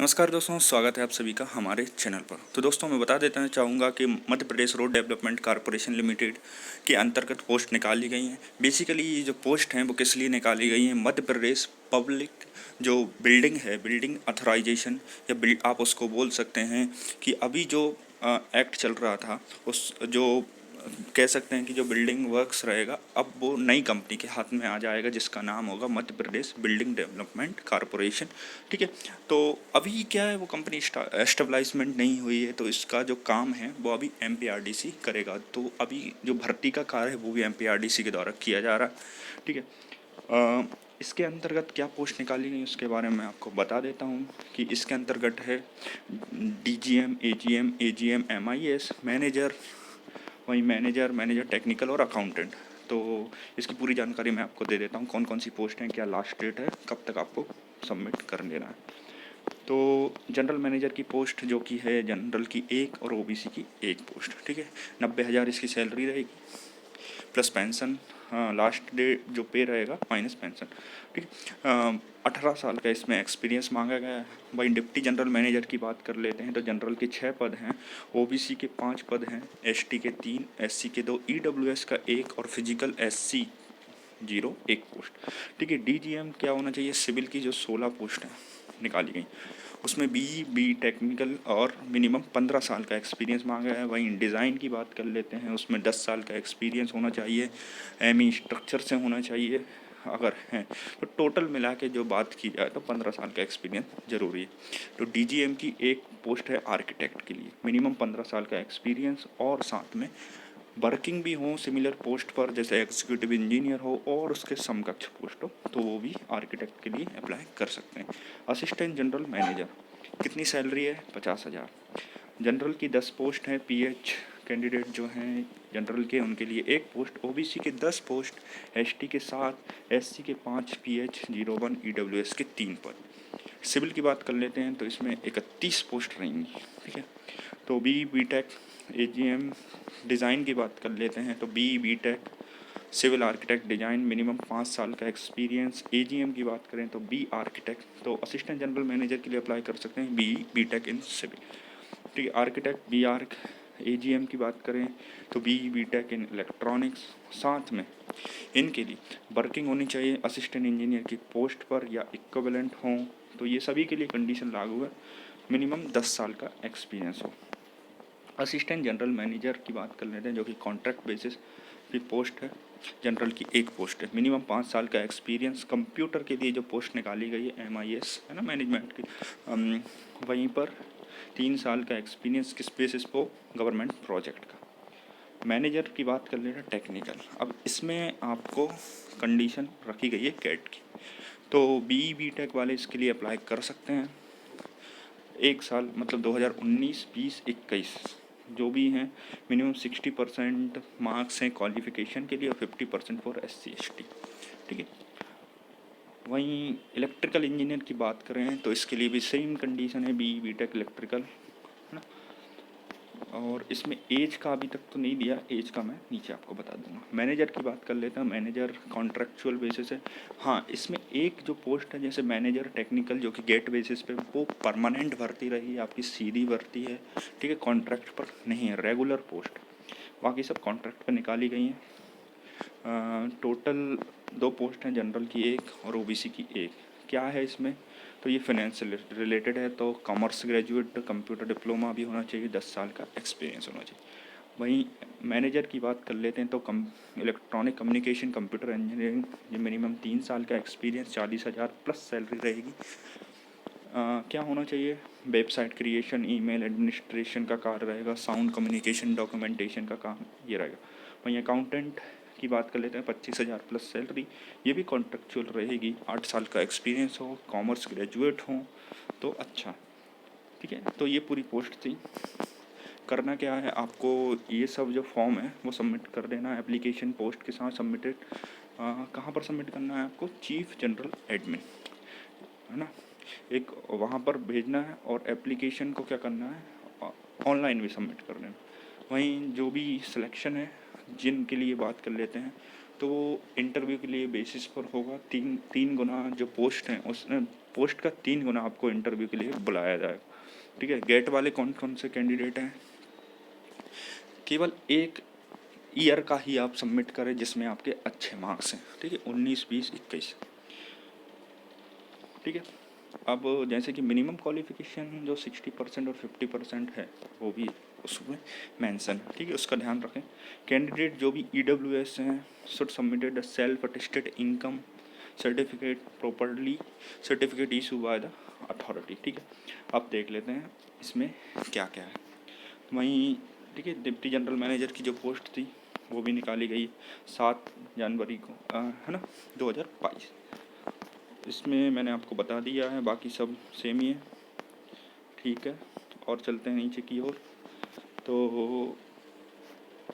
नमस्कार दोस्तों, स्वागत है आप सभी का हमारे चैनल पर। तो दोस्तों मैं बता देना चाहूँगा कि Madhya Pradesh road development corporation limited के अंतर्गत पोस्ट निकाली गई हैं। बेसिकली ये जो पोस्ट हैं वो किस लिए निकाली गई हैं, मध्य प्रदेश पब्लिक जो बिल्डिंग है, बिल्डिंग अथोराइजेशन या आप उसको बोल सकते हैं कि अभी जो एक्ट चल रहा था उस जो कह सकते हैं कि जो बिल्डिंग वर्क्स रहेगा अब वो नई कंपनी के हाथ में आ जाएगा जिसका नाम होगा Madhya Pradesh building development corporation. ठीक है, तो अभी क्या है वो कंपनी एस्टेब्लिशमेंट नहीं हुई है, तो इसका जो काम है वो अभी एमपीआरडीसी करेगा। तो अभी जो भर्ती का कार्य है वो भी एमपीआरडीसी के द्वारा किया जा रहा है। ठीक है, इसके अंतर्गत क्या पोस्ट निकाली गई उसके बारे में आपको बता देता हूँ कि इसके अंतर्गत है DGM, AGM, AGM, MIS, manager, वहीं मैनेजर टेक्निकल और अकाउंटेंट। तो इसकी पूरी जानकारी मैं आपको दे देता हूँ, कौन कौन सी पोस्ट हैं, क्या लास्ट डेट है, कब तक आपको सबमिट कर देना है। तो जनरल मैनेजर की पोस्ट जो कि है जनरल की एक और ओबीसी की एक पोस्ट। ठीक है, 90,000 इसकी सैलरी रहेगी प्लस पेंशन। हाँ, लास्ट डेट जो पे रहेगा माइनस पेंशन। ठीक है, 18 साल का इसमें एक्सपीरियंस मांगा गया है। भाई डिप्टी जनरल मैनेजर की बात कर लेते हैं तो जनरल के 6 पद हैं, ओबीसी के 5 पद हैं, एसटी के 3, एससी के 2, ईडब्ल्यूएस का 1 और फिजिकल एससी 0 1 पोस्ट। ठीक है, डीजीएम क्या होना चाहिए, सिविल की जो 16 पोस्ट हैं निकाली गई उसमें बी टेक्निकल और मिनिमम 15 साल का एक्सपीरियंस मांगा है। वहीं डिज़ाइन की बात कर लेते हैं, उसमें 10 साल का एक्सपीरियंस होना चाहिए, एमई स्ट्रक्चर से होना चाहिए अगर हैं तो टोटल मिला के जो बात की जाए तो 15 साल का एक्सपीरियंस ज़रूरी है। तो डीजीएम की एक पोस्ट है आर्किटेक्ट के लिए, मिनिमम 15 साल का एक्सपीरियंस और साथ में वर्किंग भी हो सिमिलर पोस्ट पर, जैसे एग्जीक्यूटिव इंजीनियर हो और उसके समकक्ष पोस्ट हो, तो वो भी आर्किटेक्ट के लिए अप्लाई कर सकते हैं। असिस्टेंट जनरल मैनेजर कितनी सैलरी है, 50,000। जनरल की 10 पोस्ट हैं, पीएच कैंडिडेट जो हैं जनरल के उनके लिए एक पोस्ट, ओबीसी के 10 पोस्ट, एसटी के 7, एससी के 5, पीएच 01, ईडब्ल्यूएस के 3 पद। सिविल की बात कर लेते हैं तो इसमें 31 पोस्ट रहेंगी। ठीक है, तो बीटेक, एजीएम, डिज़ाइन की बात कर लेते हैं तो B tech, civil architect design, minimum 5 साल का एक्सपीरियंस। एजीएम की बात करें तो बी आर्किटेक्ट, तो असिस्टेंट जनरल मैनेजर के लिए अप्लाई कर सकते हैं बीटेक इन सिविल। ठीक है, आर्किटेक्ट बी आर्क। एजीएम की बात करें तो बीटेक इन इलेक्ट्रॉनिक्स। साथ में इनके लिए वर्किंग होनी चाहिए असिस्टेंट इंजीनियर की पोस्ट पर या इक्विवेलेंट हों, तो ये सभी के लिए कंडीशन लागू है, मिनिमम 10 साल का एक्सपीरियंस हो। असिस्टेंट जनरल मैनेजर की बात कर लेते हैं जो कि कॉन्ट्रैक्ट बेसिस की पोस्ट है, जनरल की एक पोस्ट है, मिनिमम 5 साल का एक्सपीरियंस। कंप्यूटर के लिए जो पोस्ट निकाली गई है एमआईएस है ना, मैनेजमेंट की, वहीं पर 3 साल का एक्सपीरियंस किस बेसिस पर, गवर्नमेंट प्रोजेक्ट का। मैनेजर की बात कर लेना टेक्निकल, अब इसमें आपको कंडीशन रखी गई है कैट की, तो बीटेक वाले इसके लिए अप्लाई कर सकते हैं। 1 साल मतलब 2019, 20, 21 जो भी हैं, मिनिमम 60% मार्क्स हैं क्वालिफिकेशन के लिए और 50% फॉर एससी एसटी। ठीक है, वहीं इलेक्ट्रिकल इंजीनियर की बात करें तो इसके लिए भी सेम कंडीशन है, बीटेक इलेक्ट्रिकल है ना। और इसमें एज का अभी तक तो नहीं दिया, एज का मैं नीचे आपको बता दूंगा। मैनेजर की बात कर लेते हैं, मैनेजर कॉन्ट्रैक्चुअल बेसिस है। हाँ, इसमें एक जो पोस्ट है जैसे मैनेजर टेक्निकल जो कि गेट बेसिस पे, वो परमानेंट भर्ती रही, आपकी सीधी भर्ती है। ठीक है, कॉन्ट्रैक्ट पर नहीं है, रेगुलर पोस्ट, बाकी सब कॉन्ट्रैक्ट पर निकाली गई हैं। टोटल 2 पोस्ट हैं, जनरल की एक और ओबीसी की एक। क्या है इसमें, तो ये फाइनेंस से रिलेटेड है, तो कॉमर्स ग्रेजुएट, कंप्यूटर डिप्लोमा भी होना चाहिए, 10 साल का एक्सपीरियंस होना चाहिए। वहीं मैनेजर की बात कर लेते हैं तो इलेक्ट्रॉनिक कम्युनिकेशन, कंप्यूटर इंजीनियरिंग, ये मिनिमम 3 साल का एक्सपीरियंस, 40,000 प्लस सैलरी रहेगी। क्या होना चाहिए, वेबसाइट क्रिएशन, ईमेल एडमिनिस्ट्रेशन का कार्य रहेगा, साउंड कम्युनिकेशन, डॉक्यूमेंटेशन का काम ये रहेगा। वहीं अकाउंटेंट की बात कर लेते हैं, 25,000 प्लस सैलरी, ये भी कॉन्ट्रेक्चुअल रहेगी, 8 साल का एक्सपीरियंस हो, कॉमर्स ग्रेजुएट हो तो अच्छा। ठीक है, तो ये पूरी पोस्ट थी। करना क्या है आपको, ये सब जो फॉर्म है वो सबमिट कर देना है एप्लीकेशन पोस्ट के साथ सबमिटेड। कहाँ पर सबमिट करना है आपको, चीफ जनरल एडमिन है ना, एक वहाँ पर भेजना है, और एप्लीकेशन को क्या करना है, ऑनलाइन भी सबमिट कर देना। वहीं जो भी सिलेक्शन है, जिनके लिए बात कर लेते हैं, तो वो इंटरव्यू के लिए बेसिस पर होगा, तीन गुना जो पोस्ट हैं उसमें पोस्ट का 3 गुना आपको इंटरव्यू के लिए बुलाया जाएगा। ठीक है, गेट वाले कौन कौन से कैंडिडेट हैं, केवल 1 ईयर का ही आप सबमिट करें जिसमें आपके अच्छे मार्क्स हैं। ठीक है, 19, 20, 21। ठीक है, अब जैसे कि मिनिमम क्वालिफिकेशन जो 60% और 50% है वो भी उसमें मेंशन है। ठीक है, उसका ध्यान रखें। कैंडिडेट जो भी EWS हैं should submitted the self attested income certificate properly certificate issue by the authority. ठीक है, अब देख लेते हैं इसमें क्या क्या है। तो वहीं ठीक है, डिप्टी जनरल मैनेजर की जो पोस्ट थी वो भी निकाली गई 7 जनवरी को, है ना, 2022। इसमें मैंने आपको बता दिया है, बाकी सब सेम ही है। ठीक है, और चलते हैं नीचे की ओर। तो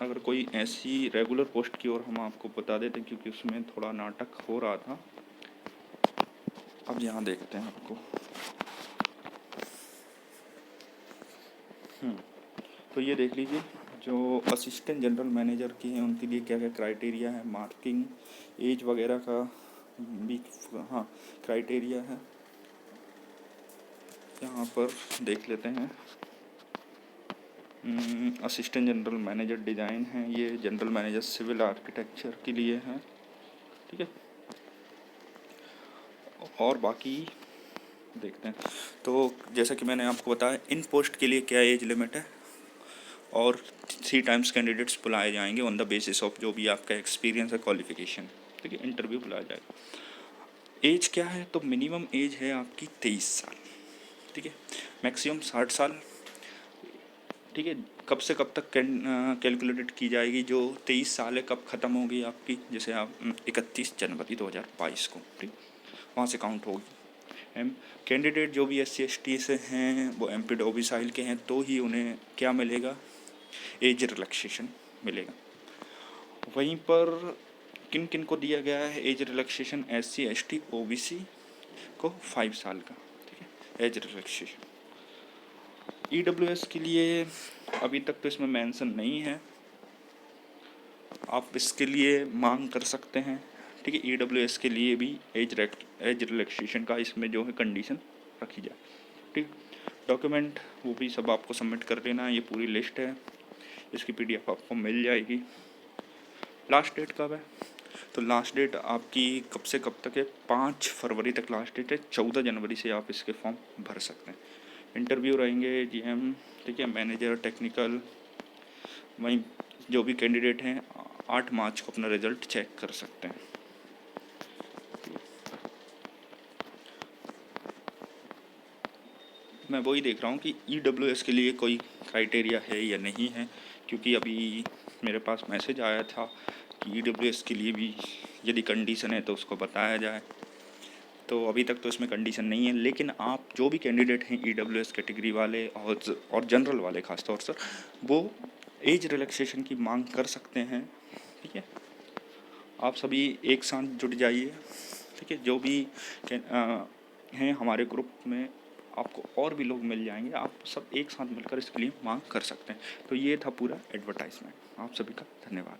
अगर कोई ऐसी रेगुलर पोस्ट की ओर हम आपको बता देते हैं, क्योंकि उसमें थोड़ा नाटक हो रहा था। अब यहाँ देखते हैं आपको। तो ये देख लीजिए, जो असिस्टेंट जनरल मैनेजर की हैं उनके लिए क्या क्या क्राइटेरिया है, मार्किंग एज वगैरह का भी हाँ क्राइटेरिया है। यहाँ पर देख लेते हैं। असिस्टेंट जनरल मैनेजर डिज़ाइन है, ये जनरल मैनेजर सिविल आर्किटेक्चर के लिए है। ठीक है, और बाकी देखते हैं। तो जैसा कि मैंने आपको बताया, इन पोस्ट के लिए क्या एज लिमिट है, और 3 टाइम्स कैंडिडेट्स बुलाए जाएंगे ऑन द बेसिस ऑफ जो भी आपका एक्सपीरियंस है, क्वालिफिकेशन। ठीक है, इंटरव्यू बुलाया जाएगा। एज क्या है, तो मिनिमम एज है आपकी 23 साल। ठीक है, मैक्सिमम 60 साल। ठीक है, कब से कब तक कैलकुलेटेड की जाएगी, जो 23 साल है कब ख़त्म होगी आपकी, जैसे आप 31 जनवरी 2022 को, ठीक, वहाँ से काउंट होगी। कैंडिडेट जो भी SC/ST से हैं वो MP डोमिसाइल के हैं तो ही उन्हें क्या मिलेगा, एज रिलैक्सेशन मिलेगा। वहीं पर किन किन को दिया गया है एज रिलैक्सेशन, SC/ST OBC को 5 साल का। ठीक है, एज रिलैक्सेशन। EWS के लिए अभी तक तो इसमें मेंशन नहीं है, आप इसके लिए मांग कर सकते हैं। ठीक है, EWS के लिए भी एज रिलैक्सेशन का इसमें जो है कंडीशन रखी जाए। ठीक, डॉक्यूमेंट वो भी सब आपको सबमिट कर देना है। ये पूरी लिस्ट है, इसकी PDF आपको मिल जाएगी। लास्ट डेट कब है, तो लास्ट डेट आपकी कब से कब तक है, 5 फरवरी तक लास्ट डेट है। 14 जनवरी से आप इसके फॉर्म भर सकते हैं। इंटरव्यू रहेंगे GM, ठीक है, मैनेजर, टेक्निकल। वहीं जो भी कैंडिडेट हैं 8 मार्च को अपना रिज़ल्ट चेक कर सकते हैं। मैं वही देख रहा हूँ कि EWS के लिए कोई क्राइटेरिया है या नहीं है, क्योंकि अभी मेरे पास मैसेज आया था कि EWS के लिए भी यदि कंडीशन है तो उसको बताया जाए। तो अभी तक तो इसमें कंडीशन नहीं है, लेकिन आप जो भी कैंडिडेट हैं EWS कैटेगरी वाले और जनरल वाले खासतौर से, वो एज रिलैक्सेशन की मांग कर सकते हैं। ठीक है, आप सभी एक साथ जुट जाइए। ठीक है, जो भी हैं हमारे ग्रुप में, आपको और भी लोग मिल जाएंगे, आप सब एक साथ मिलकर इसके लिए मांग कर सकते हैं। तो ये था पूरा एडवर्टाइजमेंट। आप सभी का धन्यवाद।